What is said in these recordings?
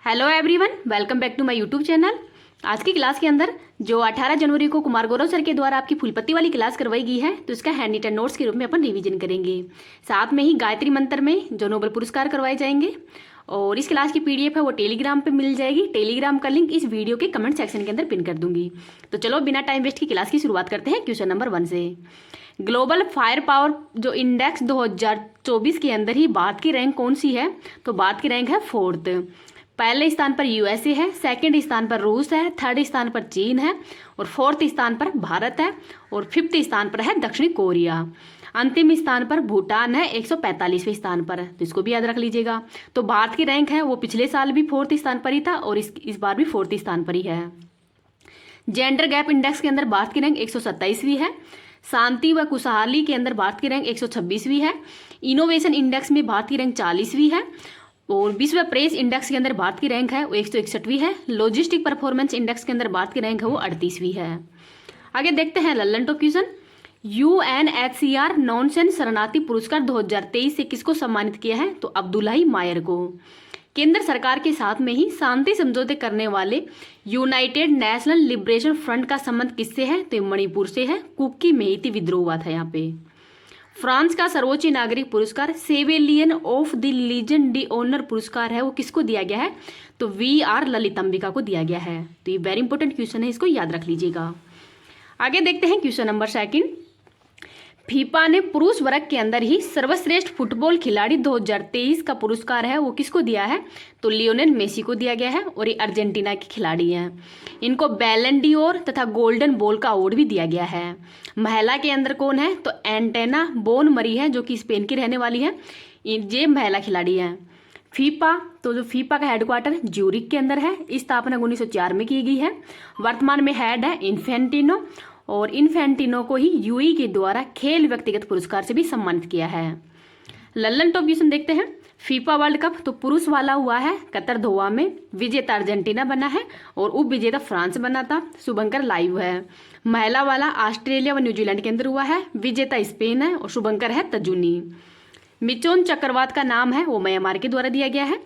Hello everyone, welcome back to my YouTube channel. आज की class के अंदर जो 18 जनवरी को कुमार गौरव सर के द्वारा आपकी फूलपत्ती वाली क्लास करवाई गई है, तो इसका हैंड रिटन नोट्स के रूप में अपन रिवीजन करेंगे। साथ में ही गायत्री मंत्र में जो नोबेल पुरस्कार करवाए जाएंगे और इस क्लास की पीडीएफ है वो टेलीग्राम पे मिल जाएगी। टेलीग्राम का लिंक इस वीडियो के कमेंट सेक्शन के अंदर पिन कर दूंगी। तो चलो बिना टाइम वेस्ट की क्लास की शुरुआत करते हैं क्वेश्चन नंबर 1 से। ग्लोबल फायर पावर जो इंडेक्स 2024 के अंदर ही भारत की रैंक कौन सी है? तो भारत की रैंक है 4th। पहले स्थान पर यूएसए है, सेकंड स्थान पर रूस है, थर्ड स्थान पर चीन है और फोर्थ स्थान पर भारत है और फिफ्थ स्थान पर है दक्षिण कोरिया। अंतिम स्थान पर भूटान है 145वें स्थान पर, तो इसको भी याद रख लीजिएगा। तो भारत की रैंक है वो पिछले साल भी 4th स्थान पर ही था और इस बार भी 4th स्थान पर ही है। जेंडर गैप इंडेक्स के अंदर भारत की रैंक 127वीं है। शांति व खुशहाली के अंदर भारत की रैंक 126वीं है। इनोवेशन इंडेक्स में भारत की रैंक 40वीं है और विश्व प्रेस इंडेक्स के अंदर भारत की रैंक है वो 161वीं है। लॉजिस्टिक परफॉर्मेंस इंडेक्स के अंदर भारत की रैंक है वो 38वीं है। आगे देखते हैं Lallan top question. UNHCR nonsense शरणार्थी पुरस्कार 2023 से किसको सम्मानित किया है? तो अब्दुल्लाही मायर को। केंद्र सरकार के साथ में ही शांति समझौते करने वाले यूनाइटेड नेशनल लिबरेशन फ्रंट का संबंध किससे है? तो मणिपुर से है। कुकी मेहती विद्रोह हुआ था यहाँ पे। फ्रांस का सर्वोच्च नागरिक पुरस्कार chevalier of the Legion d' honneur पुरस्कार है वो किसको दिया गया है? तो VR ललितंबिका को दिया गया है। तो ये वेरी इंपॉर्टेंट क्वेश्चन है, इसको याद रख लीजिएगा। आगे देखते हैं क्वेश्चन नंबर 2। फीफा ने पुरुष वर्ग के अंदर ही सर्वश्रेष्ठ फुटबॉल खिलाड़ी 2023 का पुरस्कार है वो किसको दिया है? तो लियोनेल मेसी को दिया गया है और ये अर्जेंटीना के खिलाड़ी हैं। इनको बैलन डी'ओर तथा गोल्डन बॉल का अवार्ड भी दिया गया है। महिला के अंदर कौन है? तो एंटेना बोन मरी है जो कि स्पेन की रहने वाली है। ये महिला खिलाड़ी हैं। फीफा, तो जो फीफा का हेडक्वार्टर ज्यूरिक के अंदर है। स्थापना 1904 में की गई है। वर्तमान में हेड है इन्फेंटिनो और इन्फेंटिनो को ही यूई के द्वारा खेल व्यक्तिगत पुरस्कार से भी सम्मानित किया है। लल्लन टॉप क्वेश्चन देखते हैं। फीफा वर्ल्ड कप तो पुरुष वाला हुआ है कतर दोहा में। विजेता अर्जेंटीना बना है और उप विजेता फ्रांस बना था। शुभंकर लाइव है। महिला वाला ऑस्ट्रेलिया व न्यूजीलैंड के अंदर हुआ है। विजेता स्पेन है और शुभंकर है तजुनी। मिचोन चक्रवात का नाम है वो म्यांमार के द्वारा दिया गया है।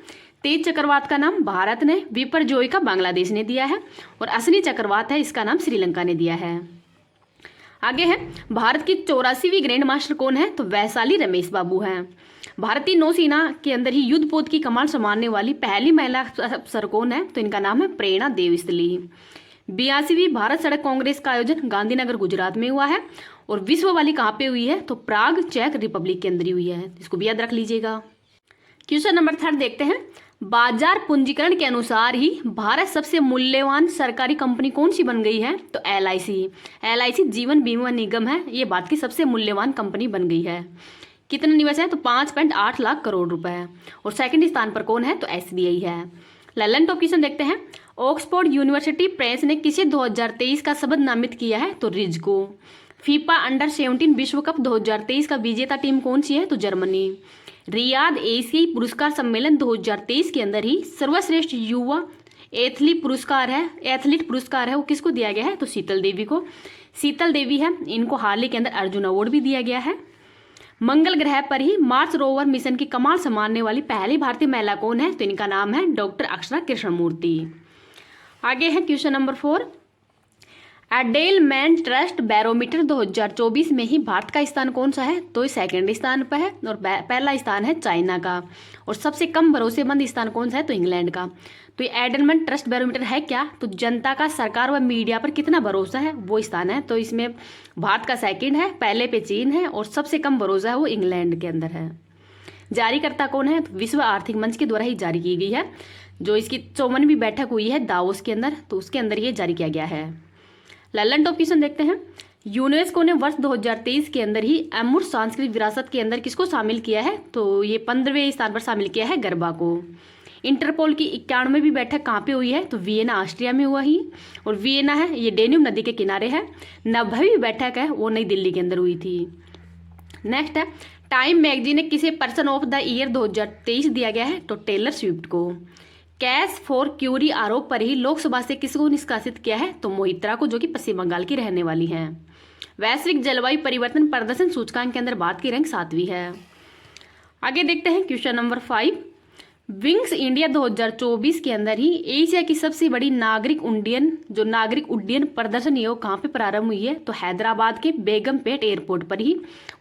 तेज चक्रवात का नाम भारत ने, विपरजोय का बांग्लादेश ने दिया है और असनी चक्रवात है इसका नाम श्रीलंका ने दिया है। आगे है भारत की 84वीं ग्रैंड मास्टर कौन है? तो वैशाली रमेश बाबू हैं। भारतीय नौसेना के अंदर ही युद्धपोत की कमान संभालने वाली पहली महिला अफसर कौन है? तो इनका नाम है प्रेरणा देविस्ली। 82वीं भारत सड़क कांग्रेस का आयोजन गांधीनगर गुजरात में हुआ है और विश्व वाली कहाँ पे हुई है? तो प्राग चेक रिपब्लिक के अंदर ही हुई है। इसको भी याद रख लीजिएगा। क्वेश्चन नंबर 3 देखते हैं। बाजार पूंजीकरण के अनुसार ही भारत सबसे मूल्यवान सरकारी कंपनी कौन सी बन गई है? तो LIC जीवन बीमा निगम है, ये भारत की सबसे मूल्यवान कंपनी बन गई है। कितना निवेश है? तो 5.8 लाख करोड़ रुपए है। और सेकंड स्थान पर कौन है? तो SBI है। लल्लन टॉप क्वेश्चन देखते हैं। ऑक्सफोर्ड यूनिवर्सिटी प्रेस ने किसे 2023 का शपथ नामित किया है? तो रिज को। फीफा अंडर 17 विश्व कप 2023 का विजेता टीम कौन सी है? तो जर्मनी। रियाद एशियाई पुरस्कार सम्मेलन 2023 के अंदर ही सर्वश्रेष्ठ युवा एथलीट पुरस्कार है वो किसको दिया गया है? तो शीतल देवी को। शीतल देवी है, इनको हाल ही के अंदर अर्जुन अवार्ड भी दिया गया है। मंगल ग्रह पर ही मार्स रोवर मिशन की कमान संभालने वाली पहली भारतीय महिला कौन है? तो इनका नाम है डॉक्टर अक्षरा कृष्णमूर्ति। आगे है question number 4। Edelman trust barometer 2024 में ही भारत का स्थान कौन सा है? तो सेकंड स्थान पर है और पहला स्थान है चाइना का। और सबसे कम भरोसेमंद स्थान कौन सा है? तो इंग्लैंड का। तो ये एडेलमैन ट्रस्ट बैरोमीटर है क्या? तो जनता का सरकार व मीडिया पर कितना भरोसा है वो स्थान है। तो इसमें भारत का सेकंड है, पहले पे चीन है और सबसे कम भरोसा है वो इंग्लैंड के अंदर है। जारीकर्ता कौन है? तो विश्व आर्थिक मंच के द्वारा ही जारी की गई है। जो इसकी 54वीं बैठक हुई है दावोस के अंदर, तो उसके अंदर ये जारी किया गया है। लल्लन टॉप क्वेश्चन देखते हैं। यूनेस्को ने वर्ष 2023 के अंदर ही अमूर्त सांस्कृतिक विरासत के अंदर किसको शामिल किया है? तो ये 15वें स्थान पर शामिल किया है गरबा को। इंटरपोल की 91वीं बैठक कहाँ पे हुई है? तो वियना ऑस्ट्रिया में हुआ ही। और वियना है ये डेन्यूब नदी के किनारे है। 90वीं बैठक है वो नई दिल्ली के अंदर हुई थी। नेक्स्ट है टाइम मैगजीन ने किसे पर्सन ऑफ द ईयर 2023 दिया गया है? तो टेलर स्विफ्ट को। कैश फॉर क्यूरी आरोप पर ही लोकसभा से किसको निष्कासित किया है? तो मोहित्रा को, जो कि पश्चिम बंगाल की रहने वाली हैं। वैश्विक जलवायु परिवर्तन प्रदर्शन सूचकांक के अंदर भारत की रैंक 7वीं है। आगे देखते हैं क्वेश्चन नंबर 5। विंग्स इंडिया 2024 के अंदर ही एशिया की सबसे बड़ी नागरिक उड्डयन प्रदर्शन योग कहाँ पे प्रारंभ हुई है? तो हैदराबाद के बेगमपेट एयरपोर्ट पर ही,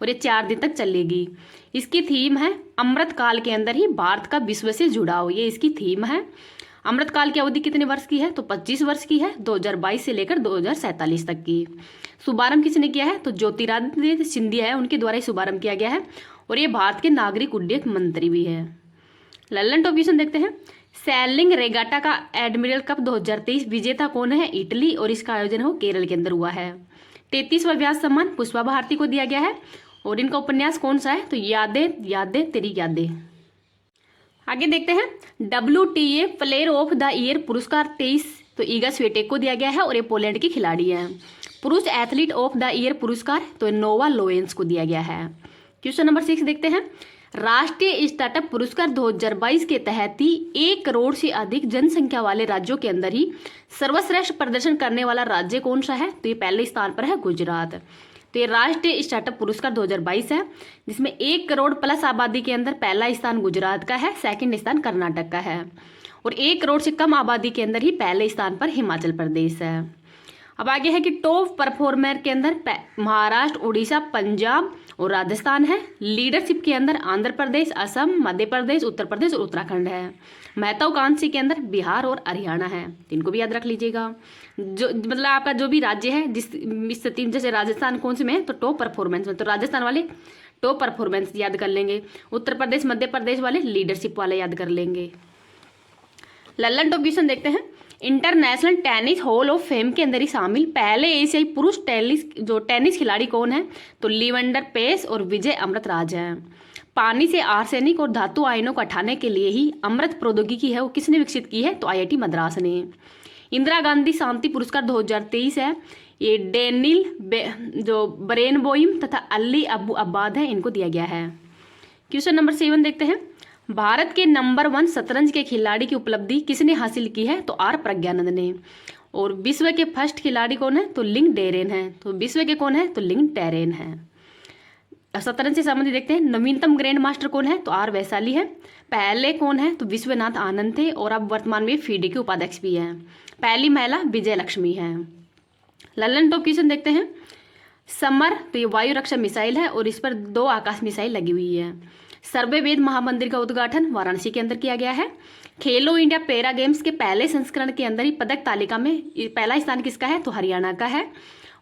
और ये 4 दिन तक चलेगी। इसकी थीम है अमृत काल के अंदर ही भारत का विश्व से जुड़ाव, ये इसकी थीम है। अमृत काल की अवधि कितने वर्ष की है? तो 25 वर्ष की है, 2022 से लेकर 2047 तक की। शुभारंभ किसने किया है? तो ज्योतिरादित्य सिंधिया है, उनके द्वारा ही शुभारंभ किया गया है, और ये भारत के नागरिक उड्डयन मंत्री भी है। लल्लन टॉप क्वेश्चन देखते हैं। सैलिंग रेगाटा का एडमिरल कप 2023 विजेता कौन है? इटली, और इसका आयोजन हो केरल के अंदर हुआ है। 33वां व्यास सम्मान पुष्पा भारती को दिया गया है, और इनका उपन्यास कौन सा है? तो यादें यादें तेरी यादें। आगे देखते हैं। WTA player of the year पुरस्कार 23 तो ईगा स्विएटेक को दिया गया है, और ये पोलैंड की खिलाड़ी है। पुरुष एथलीट ऑफ द ईयर पुरस्कार तो नोवा लोएंस को दिया गया है। क्वेश्चन नंबर 6 देखते हैं। राष्ट्रीय स्टार्टअप पुरस्कार 2022 के तहत ही 1 करोड़ से अधिक जनसंख्या वाले राज्यों के अंदर ही सर्वश्रेष्ठ प्रदर्शन करने वाला राज्य कौन सा है? तो ये पहले स्थान पर है गुजरात। तो ये राष्ट्रीय स्टार्टअप पुरस्कार 2022 है, जिसमें 1 करोड़ प्लस आबादी के अंदर पहला स्थान गुजरात का है, सेकंड स्थान कर्नाटक का है, और 1 करोड़ से कम आबादी के अंदर ही पहले स्थान पर हिमाचल प्रदेश है। अब आगे है कि टॉप परफॉर्मर के अंदर महाराष्ट्र, उड़ीसा, पंजाब और राजस्थान है। लीडरशिप के अंदर आंध्र प्रदेश, असम, मध्य प्रदेश, उत्तर प्रदेश और उत्तराखंड है। महत्वाकांक्षी के अंदर बिहार और हरियाणा है। इनको भी याद रख लीजिएगा। जो मतलब आपका जो भी राज्य है जिस तीन, जैसे राजस्थान कौन से में है? तो टॉप परफॉर्मेंस में, तो राजस्थान वाले टॉप परफॉर्मेंस याद कर लेंगे। उत्तर प्रदेश, मध्य प्रदेश वाले लीडरशिप वाले याद कर लेंगे। लल्लन टॉप क्वेश्चन देखते हैं। International tennis hall of fame के अंदर ही शामिल पहले एशियाई पुरुष टेनिस खिलाड़ी कौन है? तो लिवेंडर पेस और विजय अमृतराज हैं। पानी से आर्सेनिक और धातु आयनों को हटाने के लिए ही अमृत प्रौद्योगिकी है, वो किसने विकसित की है? तो IIT मद्रास ने। इंदिरा गांधी शांति पुरस्कार 2023 है, ये डेनिल जो बरेनबोइम तथा अली अबू अब्बाद है, इनको दिया गया है। क्वेश्चन नंबर 7 देखते हैं। भारत के नंबर 1 शतरंज के खिलाड़ी की उपलब्धि किसने हासिल की है? तो R प्रज्ञानंद ने। और विश्व के फर्स्ट खिलाड़ी कौन है? तो लिंग डेरेन है। तो विश्व के कौन है? तो लिंग डेरेन है। शतरंज से संबंधित देखते हैं। नवीनतम ग्रैंड मास्टर कौन है? तो R वैशाली है। पहले कौन है? तो विश्वनाथ आनंद थे, और अब वर्तमान में FIDE के उपाध्यक्ष भी हैं। पहली महिला विजय लक्ष्मी है। लल्लन टॉप क्वेश्चन देखते हैं। समर तो ये वायु रक्षा मिसाइल है, और इस पर 2 आकाश मिसाइल लगी हुई है। सर्ववेद महामंदिर का उद्घाटन वाराणसी के अंदर किया गया है। खेलो इंडिया पैरा गेम्स के पहले संस्करण के अंदर ही पदक तालिका में पहला स्थान किसका है? तो हरियाणा का है।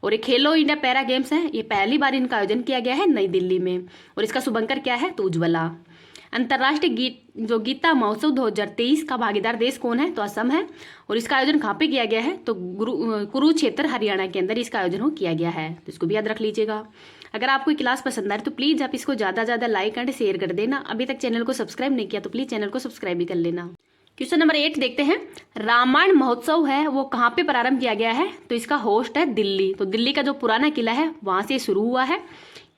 और ये खेलो इंडिया पैरा गेम्स है, ये पहली बार इनका आयोजन किया गया है नई दिल्ली में, और इसका शुभंकर क्या है? तो उज्ज्वला। अंतर्राष्ट्रीय गीता महोत्सव 2023 का भागीदार देश कौन है? तो असम है, और इसका आयोजन कहाँ पे किया गया है? तो कुरुक्षेत्र हरियाणा के अंदर इसका आयोजन किया गया है। तो इसको भी याद रख लीजिएगा। अगर आपको क्लास पसंद आए तो प्लीज़ आप इसको ज़्यादा ज़्यादा लाइक एंड शेयर कर देना। अभी तक चैनल को सब्सक्राइब नहीं किया तो प्लीज़ चैनल को सब्सक्राइब भी कर लेना। क्वेश्चन नंबर 8 देखते हैं। रामायण महोत्सव है वो कहाँ पे प्रारंभ किया गया है? तो इसका होस्ट है दिल्ली। तो दिल्ली का जो पुराना किला है वहाँ से शुरू हुआ है।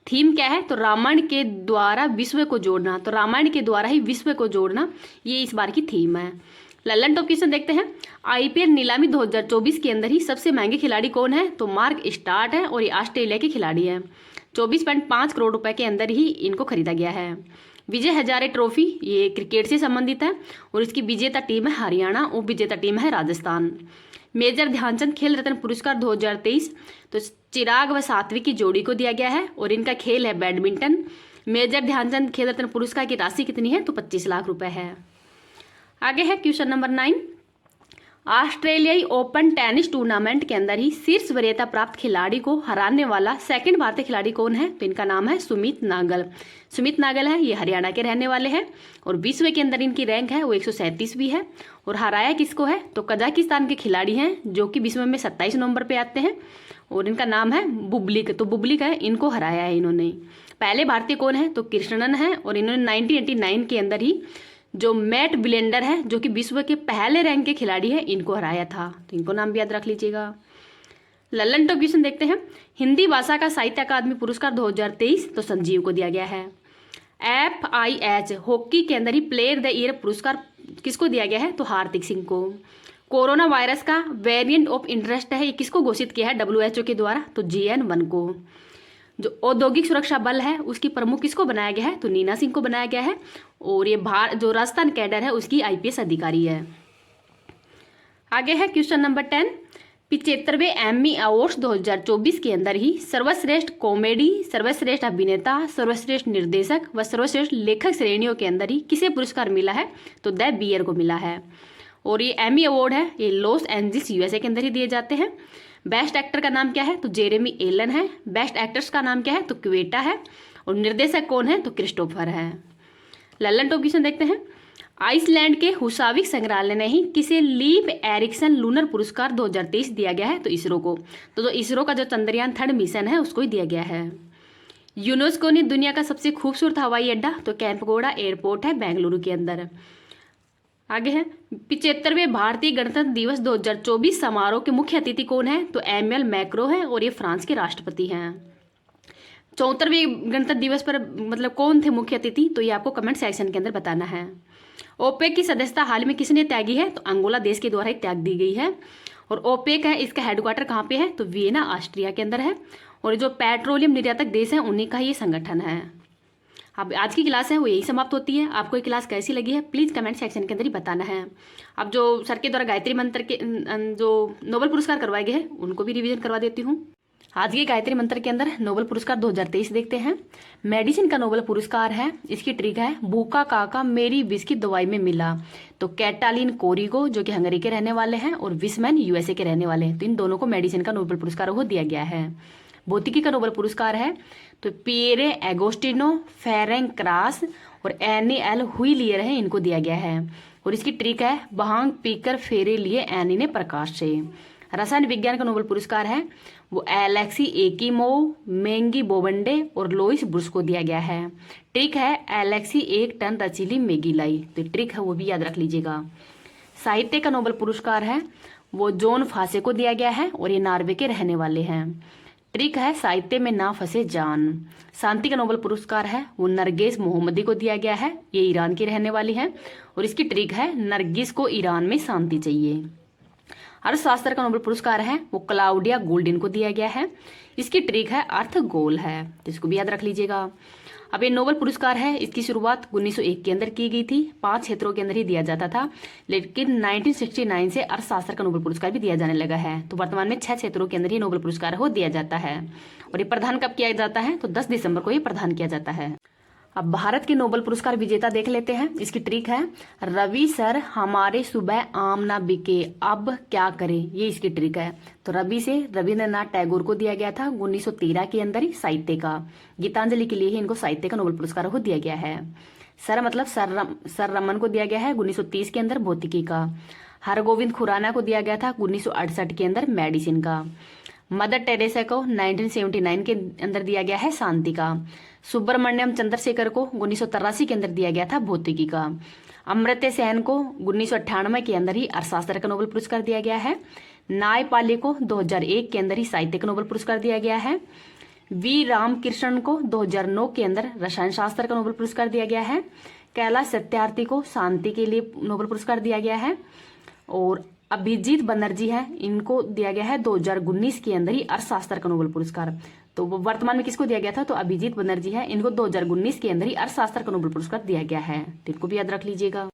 थीम क्या है? तो रामायण के द्वारा विश्व को जोड़ना। तो रामायण के द्वारा ही विश्व को जोड़ना, ये इस बार की थीम है। लल्लन टॉप क्वेश्चन देखते हैं। IPL नीलामी 2024 के अंदर ही सबसे महंगे खिलाड़ी कौन है? तो मार्क स्टार्ट है, और ये ऑस्ट्रेलिया के खिलाड़ी हैं। 24.5 करोड़ रुपए के अंदर ही इनको खरीदा गया है। विजय हजारे ट्रॉफी ये क्रिकेट से संबंधित है, और इसकी विजेता टीम है हरियाणा, और विजेता टीम है राजस्थान। मेजर ध्यानचंद खेल रत्न पुरस्कार 2023 तो चिराग व सात्विक की जोड़ी को दिया गया है, और इनका खेल है बैडमिंटन। मेजर ध्यानचंद खेल रत्न पुरस्कार की राशि कितनी है? तो 25 लाख रुपए है। आगे है क्वेश्चन नंबर 9। ऑस्ट्रेलियाई ओपन टेनिस टूर्नामेंट के अंदर ही शीर्ष वरीयता प्राप्त खिलाड़ी को हराने वाला सेकंड भारतीय खिलाड़ी कौन है? तो इनका नाम है सुमित नागल। सुमित नागल है, ये हरियाणा के रहने वाले हैं, और विश्व के अंदर इनकी रैंक है वो 137वीं है। और हराया किसको है? तो कजाकिस्तान के खिलाड़ी हैं, जो कि विश्व में 27 नवंबर पे आते हैं, और इनका नाम है बुब्लिक। तो बुब्लिक है, इनको हराया है इन्होंने। पहले भारतीय कौन है? तो कृष्णन है, और इन्होंने 1989 के अंदर ही जो मैट बिलेंडर है, जो कि विश्व के पहले रैंक के खिलाड़ी है, इनको हराया था। तो इनको नाम भी याद रख लीजिएगा। लल्लन टॉप क्वेश्चन देखते हैं। हिंदी भाषा का साहित्य अकादमी पुरस्कार 2023 तो संजीव को दिया गया है। FIH हॉकी के अंदर ही प्लेयर द ईयर पुरस्कार किसको दिया गया है? तो हार्दिक सिंह को। कोरोना वायरस का वेरिएंट ऑफ इंटरेस्ट है, ये किसको घोषित किया है WHO के द्वारा? तो JN1 को। जो औद्योगिक सुरक्षा बल है उसकी प्रमुख किसको बनाया गया है, तो नीना सिंह को बनाया गया है। और ये जो राजस्थान कैडर है उसकी आईपीएस अधिकारी है। आगे है क्वेश्चन नंबर 10। 75वें एम्मी अवार्ड्स 2024 के अंदर ही सर्वश्रेष्ठ कॉमेडी, सर्वश्रेष्ठ अभिनेता, सर्वश्रेष्ठ निर्देशक व सर्वश्रेष्ठ लेखक श्रेणियों के अंदर ही किसे पुरस्कार मिला है, तो द बियर को मिला है। और ये एमी अवार्ड है, ये लॉस एंजल्स यूएसए के अंदर ही दिए जाते हैं। बेस्ट एक्टर का नाम क्या है, तो जेरेमी एलन है। बेस्ट एक्ट्रेस का नाम क्या है, तो क्वेटा है। और निर्देशक कौन है, तो क्रिस्टोफर है। लल्लन टॉप क्वेश्चन देखते हैं। आइसलैंड के हुसाविक संग्रहालय ने ही किसे लीव एरिक्सन लूनर पुरस्कार 2023 दिया गया है, तो इसरो को। तो इसरो का जो चंद्रयान 3 मिशन है उसको ही दिया गया है। यूनेस्को ने दुनिया का सबसे खूबसूरत हवाई अड्डा, तो कैंपगोड़ा एयरपोर्ट है बेंगलुरु के अंदर। आगे है 75वें भारतीय गणतंत्र दिवस 2024 समारोह के मुख्य अतिथि कौन है, तो एमएल मैक्रो है और ये फ्रांस के राष्ट्रपति हैं। 74वें गणतंत्र दिवस पर मतलब कौन थे मुख्य अतिथि, तो ये आपको कमेंट सेक्शन के अंदर बताना है। ओपेक की सदस्यता हाल में किसने त्यागी है, तो अंगोला देश के द्वारा ही त्याग दी गई है। और ओपेक है इसका हेडक्वार्टर कहाँ पे है, तो वियना ऑस्ट्रिया के अंदर है। और जो पेट्रोलियम निर्यातक देश है उन्हीं का ये संगठन है। अब आज की क्लास है वो यही समाप्त होती है। आपको ये क्लास कैसी लगी है प्लीज़ कमेंट सेक्शन के अंदर ही बताना है। अब जो सर के द्वारा गायत्री मंत्र के जो नोबेल पुरस्कार करवाए गए हैं उनको भी रिवीजन करवा देती हूँ। आज के गायत्री मंत्र के अंदर नोबेल पुरस्कार 2023 देखते हैं। मेडिसिन का नोबेल पुरस्कार है, इसकी ट्रिक है भूखा काका मेरी विष की दवाई में मिला। तो कैटालिन कोरिगो जो कि हंगरी के रहने वाले हैं और विसमैन यूएसए के रहने वाले हैं, तो इन दोनों को मेडिसिन का नोबेल पुरस्कार वो दिया गया है। भौतिकी का नोबेल पुरस्कार है तो पिएरे एगोस्टिनो, फेरेंग क्रास और एनी एल हुइलियर है, इनको दिया गया है। और इसकी ट्रिक है भांग पीकर फेरे लिए एनी ने प्रकाश से। रसायन विज्ञान का नोबेल पुरस्कार है वो एलेक्सी एकिमोव, मेंगी बोबंडे और लोइस ब्रुस को दिया गया है। ट्रिक है एलेक्सी 1 टन रचीली मैगी लाई, तो ट्रिक है वो भी याद रख लीजिएगा। साहित्य का नोबेल पुरस्कार है वो जॉन फासे को दिया गया है और ये नॉर्वे के रहने वाले हैं। ट्रिक है साहित्य में ना फंसे जान। शांति का नोबेल पुरस्कार है वो नरगिस मोहम्मदी को दिया गया है, ये ईरान की रहने वाली है। और इसकी ट्रिक है नरगिस को ईरान में शांति चाहिए। अर्थशास्त्र का नोबेल पुरस्कार है वो क्लाउडिया गोल्डिन को दिया गया है, इसकी ट्रिक है अर्थ गोल है, तो इसको भी याद रख लीजिएगा। अब ये नोबेल पुरस्कार है इसकी शुरुआत 1901 के अंदर की गई थी, 5 क्षेत्रों के अंदर ही दिया जाता था, लेकिन 1969 से अर्थशास्त्र का नोबेल पुरस्कार भी दिया जाने लगा है। तो वर्तमान में 6 क्षेत्रों के अंदर ही नोबेल पुरस्कार हो दिया जाता है। और ये प्रदान कब किया जाता है, तो 10 दिसंबर को ये प्रदान किया जाता है। अब भारत के नोबेल पुरस्कार विजेता देख लेते हैं। इसकी ट्रिक है रवि सर हमारे सुबह आम ना बिके अब क्या करें, ये इसकी ट्रिक है। तो रवि से रविंद्रनाथ टैगोर को दिया गया था 1913 के अंदर ही साहित्य का। गीतांजलि के लिए ही इनको साहित्य का नोबेल पुरस्कार को दिया गया है। सर मतलब सर रमन को दिया गया है 1930 के अंदर भौतिकी का। हरगोविंद खुराना को दिया गया था 1968 के अंदर मेडिसिन का। मदर टेरेसा को 1979 के अंदर दिया गया है शांति का। सुब्रमण्यम चंद्रशेखर को 1983 के अंदर दिया गया था भौतिकी का। अमर्त्य सेन को 1998 के अंदर ही अर्थशास्त्र का नोबेल पुरस्कार दिया गया है। नायपाली को 2001 के अंदर ही साहित्य का नोबेल पुरस्कार दिया गया है। वी रामकृष्णन को 2009 के अंदर रसायन शास्त्र का नोबेल पुरस्कार दिया गया है। कैलाश सत्यार्थी को शांति के लिए नोबेल पुरस्कार दिया गया है। और अभिजीत बनर्जी है, इनको दिया गया है 2019 के अंदर ही अर्थशास्त्र का नोबेल पुरस्कार। तो वर्तमान में किसको दिया गया था, तो अभिजीत बनर्जी है, इनको 2019 के अंदर ही अर्थशास्त्र का नोबेल पुरस्कार दिया गया है, तो इनको भी याद रख लीजिएगा।